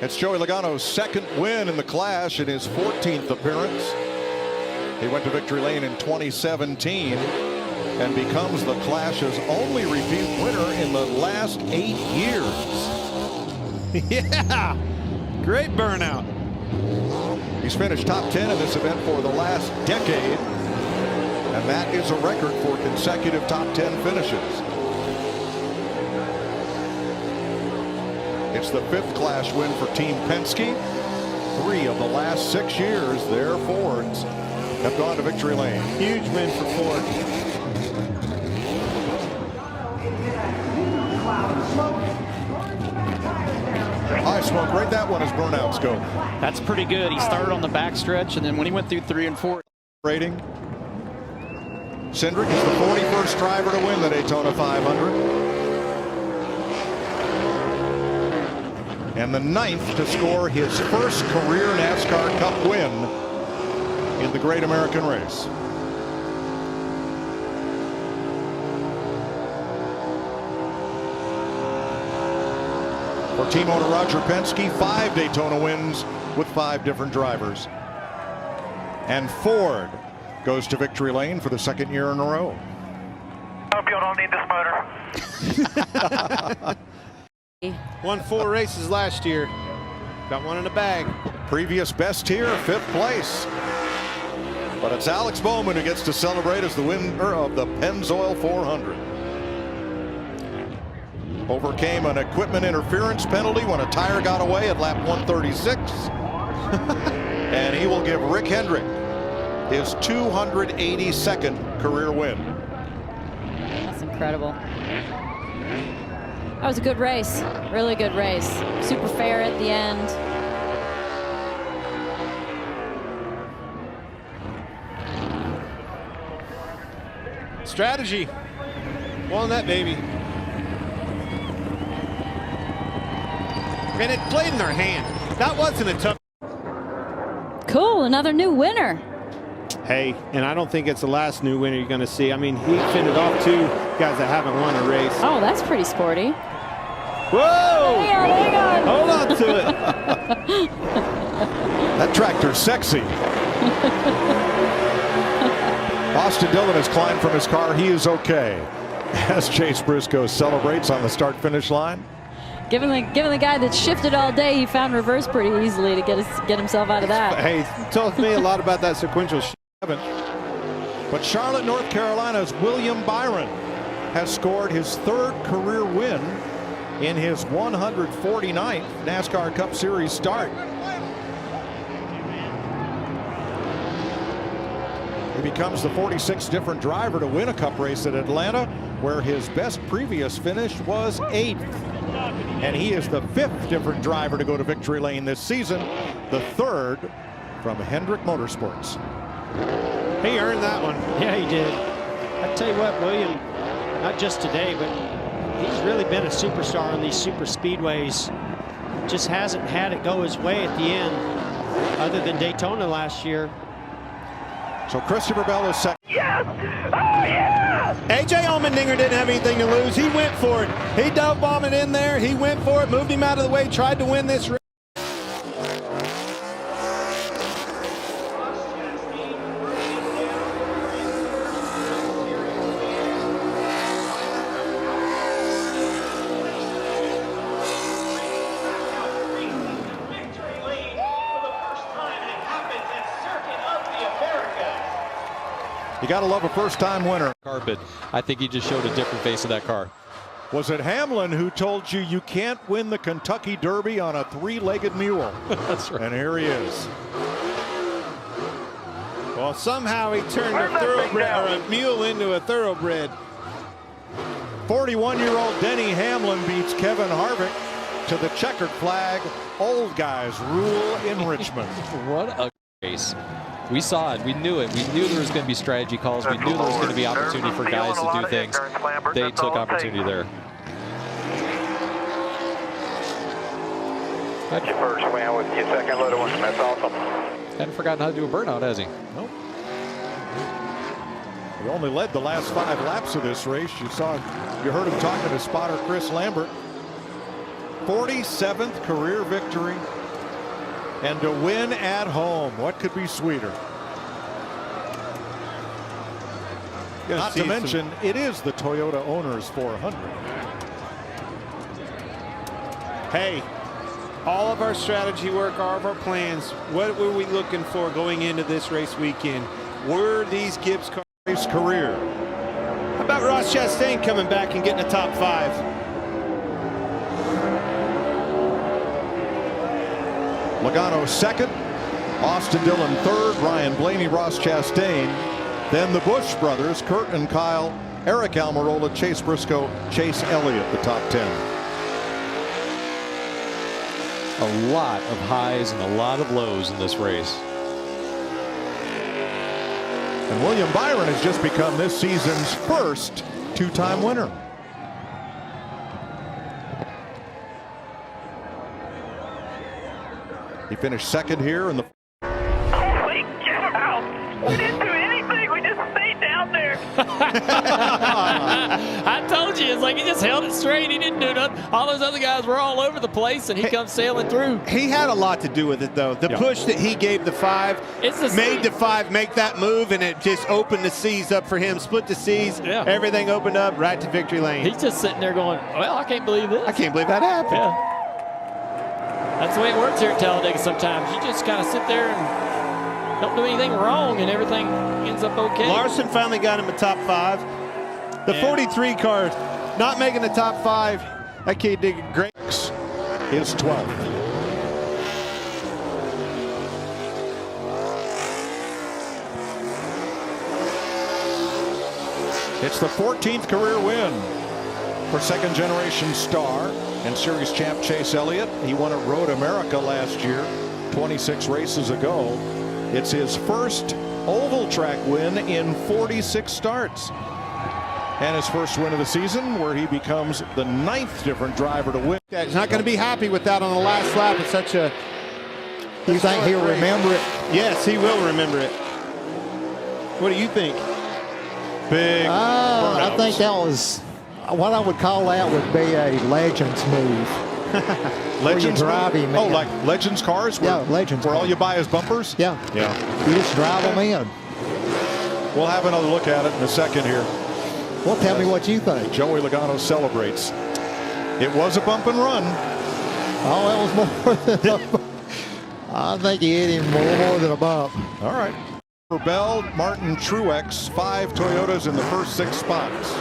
It's Joey Logano's second win in the Clash in his 14th appearance. He went to victory lane in 2017 and becomes the Clash's only repeat winner in the last 8 years. Yeah, great burnout. He's finished top 10 in this event for the last decade, and that is a record for consecutive top 10 finishes. It's the 5th Clash win for Team Penske. 3 of the last 6 years, their Fords have gone to victory lane. Huge win for Ford. High smoke, right that one as burnouts go. That's pretty good. He started on the backstretch, and then when he went through 3 and 4. Rating. Cindric is the 41st driver to win the Daytona 500. And the 9th to score his first career NASCAR Cup win in the Great American Race. For team owner Roger Penske, 5 Daytona wins with 5 different drivers. And Ford goes to victory lane for the 2nd year in a row. Hope you don't need this motor. Won 4 races last year. Got one in the bag. Previous best here, 5th place. But it's Alex Bowman who gets to celebrate as the winner of the Pennzoil 400. Overcame an equipment interference penalty when a tire got away at lap 136. And he will give Rick Hendrick his 282nd career win. That's incredible. That was a good race. Really good race. Super fair at the end. Strategy. Won that baby. And it played in their hand. That wasn't a tough. Cool, another new winner. Hey, and I don't think it's the last new winner you're going to see. I mean, he fended off 2 guys that haven't won a race. Oh, that's pretty sporty. Whoa! Hang on. Hold on to it. That tractor's sexy. Austin Dillon has climbed from his car. He is okay as Chase Briscoe celebrates on the start-finish line. Given the guy that shifted all day, he found reverse pretty easily to get himself out of that. Hey, it tells me a lot about that sequential shift. But Charlotte, North Carolina's William Byron has scored his 3rd career win in his 149th NASCAR Cup Series start. He becomes the 46th different driver to win a Cup race at Atlanta, where his best previous finish was 8th. And he is the 5th different driver to go to victory lane this season, the 3rd from Hendrick Motorsports. He earned that one. Yeah, he did. I tell you what, William, not just today, but he's really been a superstar on these super speedways. Just hasn't had it go his way at the end, other than Daytona last year. So Christopher Bell is second. Yes! Oh, yeah! AJ Allmendinger didn't have anything to lose. He went for it. He dove bombed in there. He went for it, moved him out of the way, tried to win this race. You got to love a first-time winner. Carpet. I think he just showed a different face of that car. Was it Hamlin who told you can't win the Kentucky Derby on a 3-legged mule? That's right. And here he is. Well, somehow he turned a thoroughbred or a mule into a thoroughbred. 41-year-old Denny Hamlin beats Kevin Harvick to the checkered flag. Old guys rule in Richmond. What a race. We saw it. We knew it. We knew there was going to be strategy calls. We knew there was going to be opportunity for guys to do things. They took opportunity there. That's your first win with your 2nd little one. That's awesome. Hadn't forgotten how to do a burnout, has he? Nope. He only led the last 5 laps of this race. You heard him talking to spotter Chris Lambert. 47th career victory. And to win at home, what could be sweeter? Not to mention, it is the Toyota Owners 400. Hey, all of our strategy work, all of our plans, what were we looking for going into this race weekend? Were these Gibbs cars Race career. How about Ross Chastain coming back and getting a top 5? Logano second, Austin Dillon third, Ryan Blaney, Ross Chastain. Then the Busch brothers, Kurt and Kyle, Eric Almirola, Chase Briscoe, Chase Elliott, the top 10. A lot of highs and a lot of lows in this race. And William Byron has just become this season's first two-time winner. He finished second here in the Holy cow! We didn't do anything. We just stayed down there. I told you, it's like he just held it straight. He didn't do nothing. All those other guys were all over the place, and he comes sailing through. He had a lot to do with it, though. The push that he gave the 5 made the 5 make that move, and it just opened the C's up for him. Split the C's. Yeah. Everything opened up right to victory lane. He's just sitting there going, well, I can't believe this. I can't believe that happened. Yeah. That's the way it works here at Talladega sometimes. You just kind of sit there and don't do anything wrong, and everything ends up okay. Larson finally got him a top 5. The 43 car not making the top 5. That kid did great. is 12th. It's the 14th career win for second-generation star and series champ Chase Elliott. He won at Road America last year, 26 races ago. It's his first oval track win in 46 starts. And his first win of the season, where he becomes the 9th different driver to win. He's not going to be happy with that on the last lap. It's such a... You think he'll remember it? Yes, he will remember it. What do you think? Big I think that was, what I would call that would be a Legends move. Legends drive him Oh, in. like Legends cars? Where, Yeah, Legends Where all cars. you buy is bumpers? Yeah. Yeah. You just drive them in. We'll have another look at it in a second here. Well, tell me what you think. Joey Logano celebrates. It was a bump and run. Oh, that was more than I think he hit him more than a bump. All right. For Bell, Martin Truex, 5 Toyotas in the first 6 spots.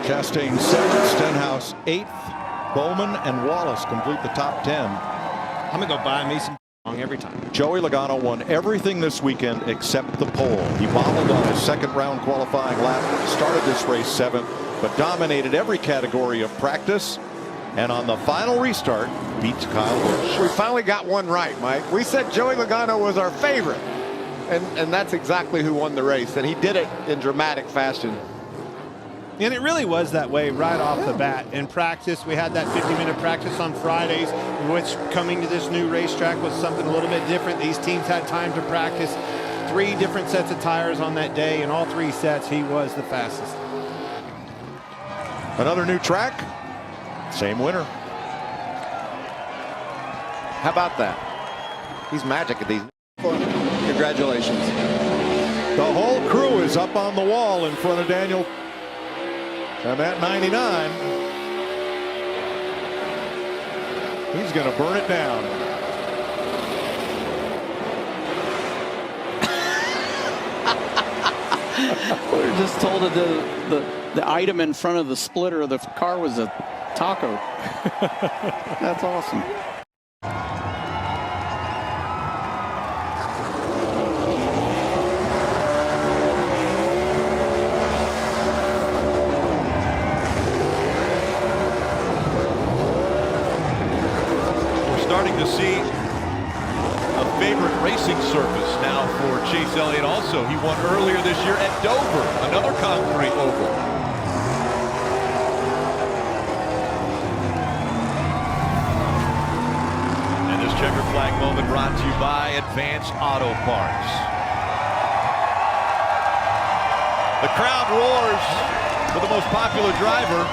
Chastain 7th, Stenhouse 8th, Bowman and Wallace complete the top 10. I'm going to go buy me some every time. Joey Logano won everything this weekend except the pole. He bobbled on his second round qualifying lap, started this race 7th, but dominated every category of practice. And on the final restart, beat Kyle Busch. We finally got one right, Mike. We said Joey Logano was our favorite. And that's exactly who won the race. And he did it in dramatic fashion. And it really was that way right off the bat. In practice, we had that 50-minute practice on Fridays, which coming to this new racetrack was something a little bit different. These teams had time to practice 3 different sets of tires on that day, and all 3 sets he was the fastest. Another new track, same winner. How about that? He's magic at these. Congratulations. The whole crew is up on the wall in front of Daniel. And that 99, he's going to burn it down. We were just told that the item in front of the splitter of the car was a taco. That's awesome. Starting to see a favorite racing surface now for Chase Elliott also. He won earlier this year at Dover, another concrete oval. And this checkered flag moment brought to you by Advance Auto Parts. The crowd roars for the most popular driver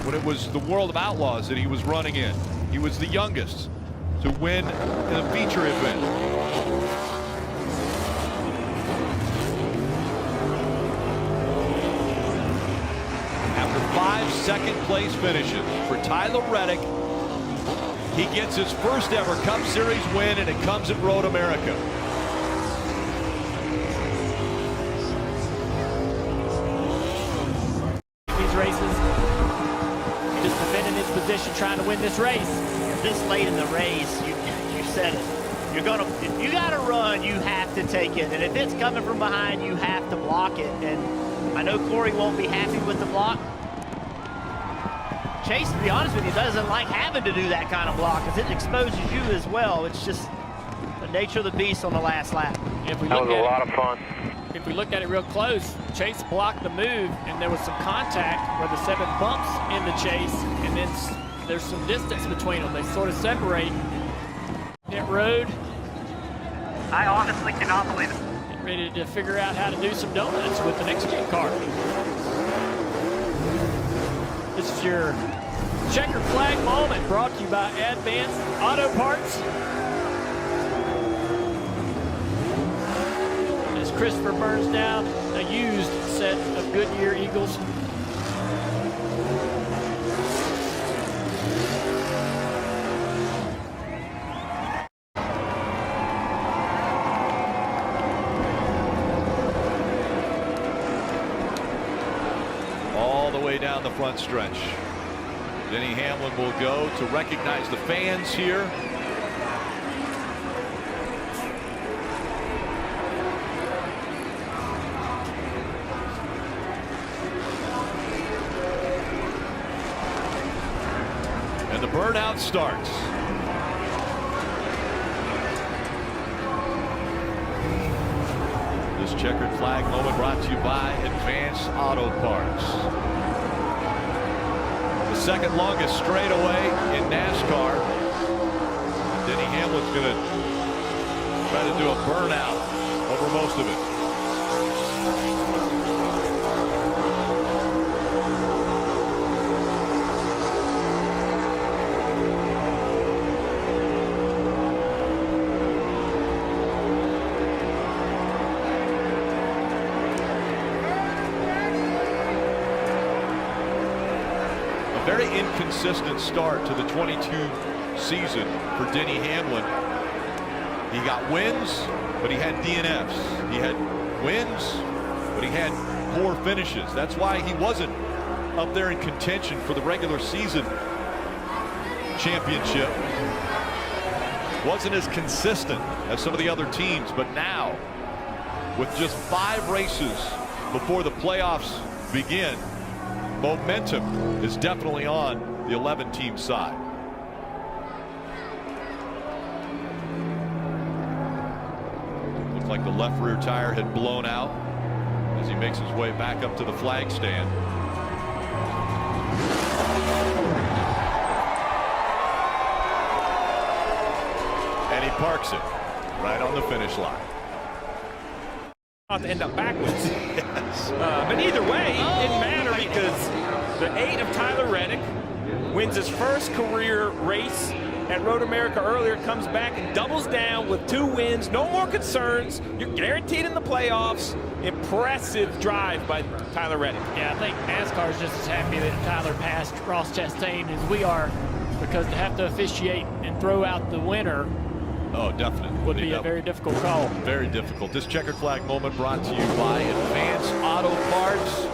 when it was the World of Outlaws that he was running in. He was the youngest to win in a feature event. After 5 second-place finishes for Tyler Reddick, he gets his first ever Cup Series win, and it comes at Road America. These races, just defending his position, trying to win this race. This late in the race, you said it. If you gotta run, you have to take it, and if it's coming from behind, you have to block it. And I know Corey won't be happy with the block. Chase, to be honest with you, doesn't like having to do that kind of block because it exposes you as well. It's just the nature of the beast on the last lap. If we That look was a at lot of fun. If we looked at it real close, Chase blocked the move, and there was some contact where the 7 bumps into Chase, and then there's some distance between them. They sort of separate. Pit road. I honestly cannot believe it. Get ready to figure out how to do some donuts with the next gen car. This is your checkered flag moment, brought to you by Advance Auto Parts. As Christopher burns down a used set of Goodyear Eagles. All the way down the front stretch. Denny Hamlin will go to recognize the fans here. And the burnout starts. This checkered flag moment brought to you by Advance Auto Parts. The second longest straightaway in NASCAR. Denny Hamlin's going to try to do a burnout over most of it. Very inconsistent start to the 22 season for Denny Hamlin. He got wins, but he had DNFs. He had wins, but he had poor finishes. That's why he wasn't up there in contention for the regular season championship. Wasn't as consistent as some of the other teams, but now, with just 5 races before the playoffs begin, momentum is definitely on the 11-team side. Looked like the left rear tire had blown out as he makes his way back up to the flag stand. And he parks it right on the finish line. To end up backwards. Yes. But either way, it didn't matter because the 8 of Tyler Reddick wins his first career race at Road America earlier, comes back and doubles down with 2 wins. No more concerns. You're guaranteed in the playoffs. Impressive drive by Tyler Reddick. Yeah, I think NASCAR is just as happy that Tyler passed Ross Chastain as we are, because to have to officiate and throw out the winner Oh, definitely. would be a very difficult call. Very difficult. This checkered flag moment brought to you by Advance Auto Parts.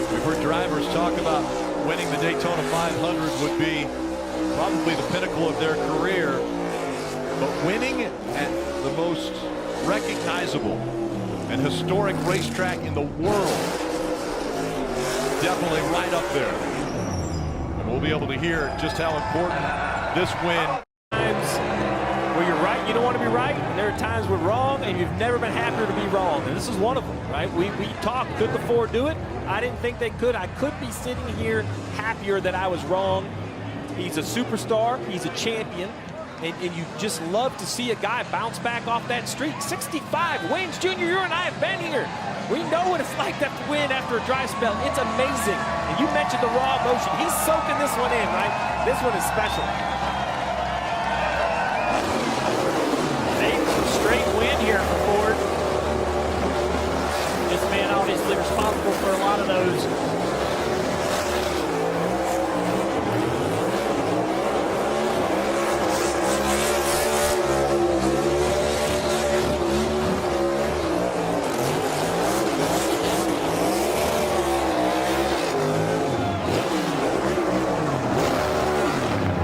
We've heard drivers talk about winning the Daytona 500 would be probably the pinnacle of their career, but winning at the most recognizable and historic racetrack in the world, definitely right up there. And we'll be able to hear just how important this win. Times where you're right, you don't want to be right, and there are times we're wrong, and you've never been happier to be wrong, and this is one of them, right? We talked, could the Ford do it? I didn't think they could. I could be sitting here happier that I was wrong. He's a superstar. He's a champion. And you just love to see a guy bounce back off that streak. 65 wins. Junior, you and I have been here. We know what it's like to win after a dry spell. It's amazing. And you mentioned the raw emotion. He's soaking this one in, right? This one is special. Straight win here for Ford. This man obviously responsible for a lot of those.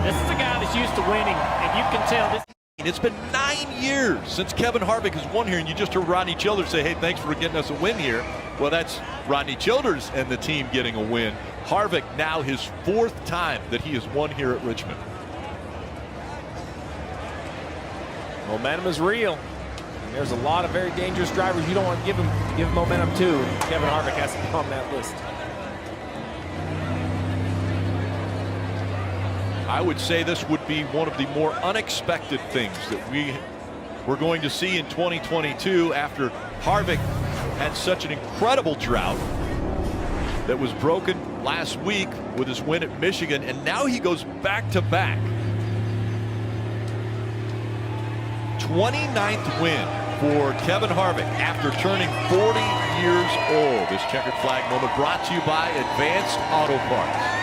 This is a guy that's used to winning, and you can tell this. It's been 9 years since Kevin Harvick has won here, and you just heard Rodney Childers say, hey, thanks for getting us a win here. Well, that's Rodney Childers and the team getting a win. Harvick now his 4th time that he has won here at Richmond. Momentum is real. And there's a lot of very dangerous drivers you don't want to give momentum to. Kevin Harvick has to be on that list. I would say this would be one of the more unexpected things that we're going to see in 2022 after Harvick had such an incredible drought that was broken last week with his win at Michigan, and now he goes back-to-back. 29th win for Kevin Harvick after turning 40 years old. This checkered flag moment brought to you by Advanced Auto Parts.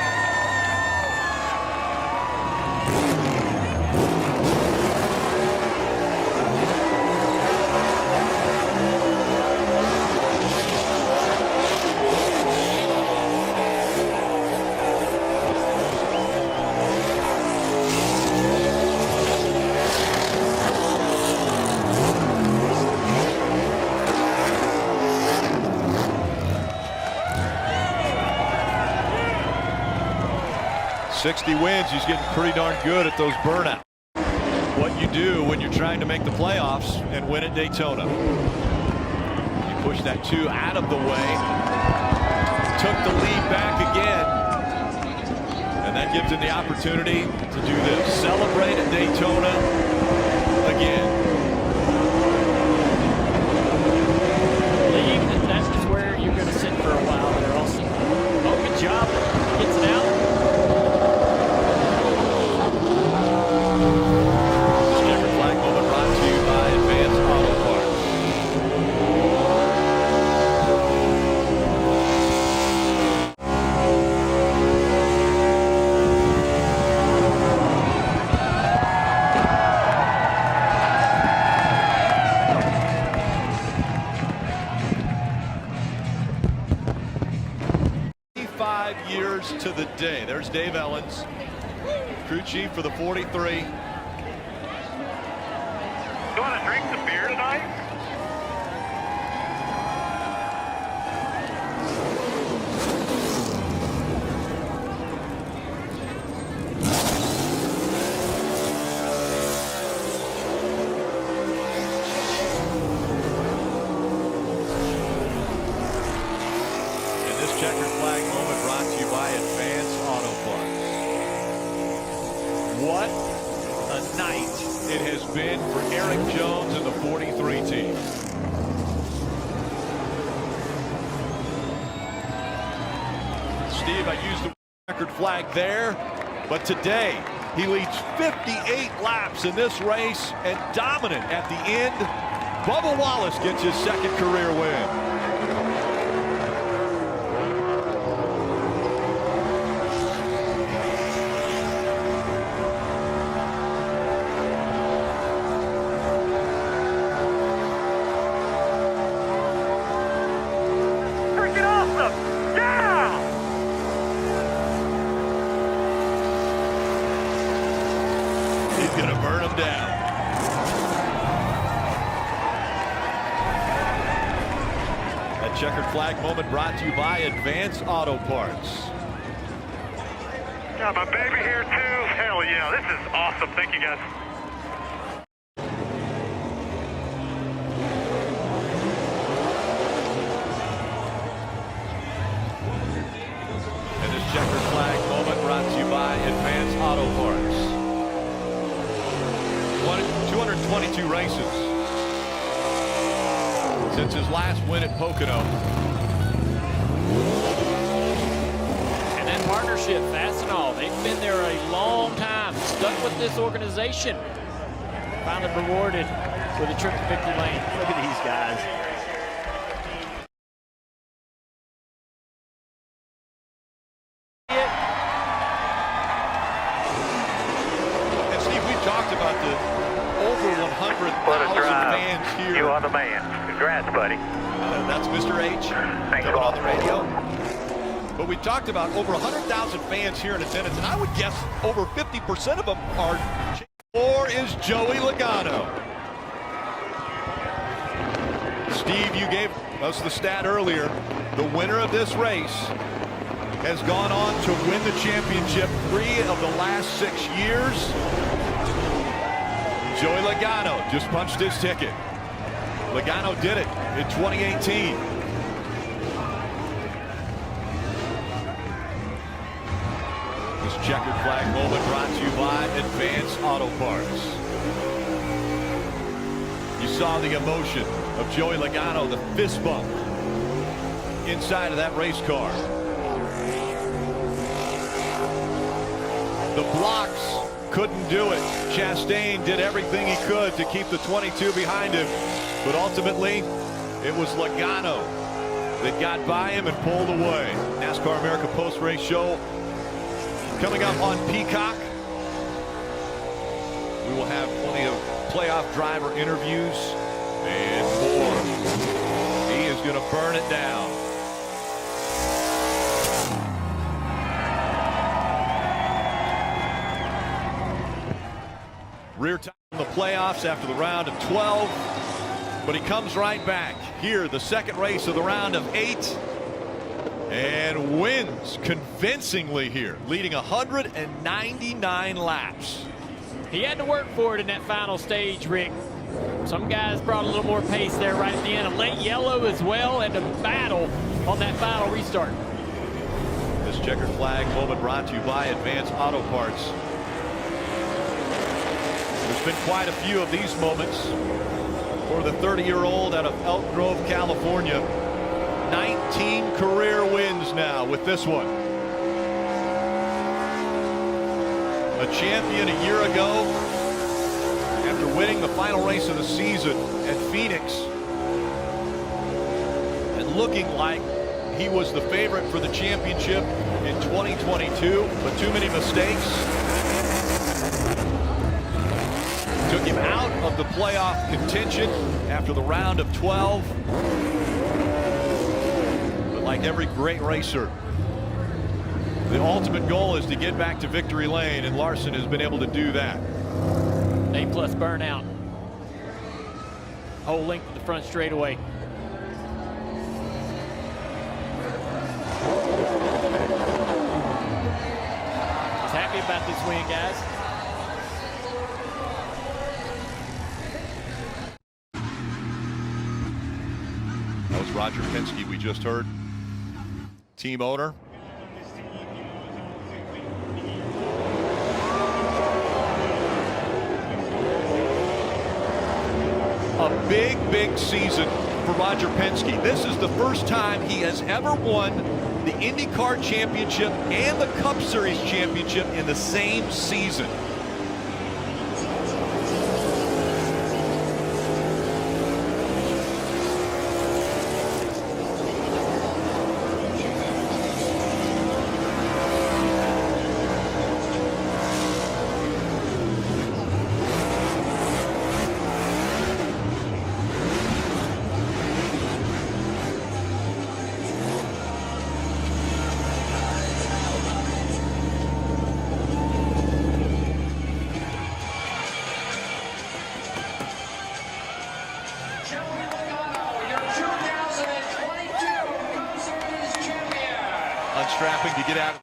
.60 wins, he's getting pretty darn good at those burnouts. What you do when you're trying to make the playoffs and win at Daytona. You push that 2 out of the way. Took the lead back again. And that gives him the opportunity to do this. Celebrate at Daytona again. Leave, that's just where you're going to sit for a while there also. Oh, good job. Gets it out. Checkered flag moment brought to you by Advanced Auto Parts. Years to the day. There's Dave Ellens, crew chief for the 43. You want to drink some beer tonight? And this checkered flag moment brought to you by Advanced Auto Parts. What a night it has been for Eric Jones and the 43 team. Steve, I used the checkered flag there, but today he leads 58 laps in this race and dominant at the end. Bubba Wallace gets his 2nd career win. He's going to burn him down. That checkered flag moment brought to you by Advanced Auto Parts. Got my baby here too. Hell yeah, this is awesome. Thank you guys. And this checkered flag moment brought to you by Advanced Auto Parts. since his last win at Pocono. And that partnership, Fastenal, they've been there a long time, stuck with this organization. Finally rewarded with a trip to victory lane. Look at these guys. And Steve, we talked about the over 100,000 fans here. You are the man. Congrats, buddy. That's Mr. H. Thanks coming on the radio. But we talked about over 100,000 fans here in attendance, and I would guess over 50% of them are. Or is Joey Logano. Steve, you gave us the stat earlier. The winner of this race has gone on to win the championship 3 of the last 6 years. Joey Logano just punched his ticket. Logano did it in 2018. This checkered flag moment brought to you by Advance Auto Parts. You saw the emotion of Joey Logano, the fist bump inside of that race car. The blocks couldn't do it. Chastain did everything he could to keep the 22 behind him, but ultimately it was Logano that got by him and pulled away. NASCAR America post-race show coming up on Peacock. We will have plenty of playoff driver interviews and more. He is going to burn it down. Rear time in the playoffs after the round of 12, but he comes right back here, the second race of the round of 8, and wins convincingly here, leading 199 laps. He had to work for it in that final stage, Rick. Some guys brought a little more pace there right at the end. A late yellow as well, and a battle on that final restart. This checkered flag moment brought to you by Advance Auto Parts. There's been quite a few of these moments for the 30-year-old out of Elk Grove, California. 19 career wins now with this one. A champion a year ago after winning the final race of the season at Phoenix and looking like he was the favorite for the championship in 2022, but too many mistakes took him out of the playoff contention after the round of 12. But like every great racer, the ultimate goal is to get back to victory lane, and Larson has been able to do that. A+ burnout. Whole length of the front straightaway. He's happy about this win, guys. That was Roger Penske we just heard, team owner. A big, big season for Roger Penske. This is the first time he has ever won the IndyCar Championship and the Cup Series Championship in the same season. Unstrapping to get out.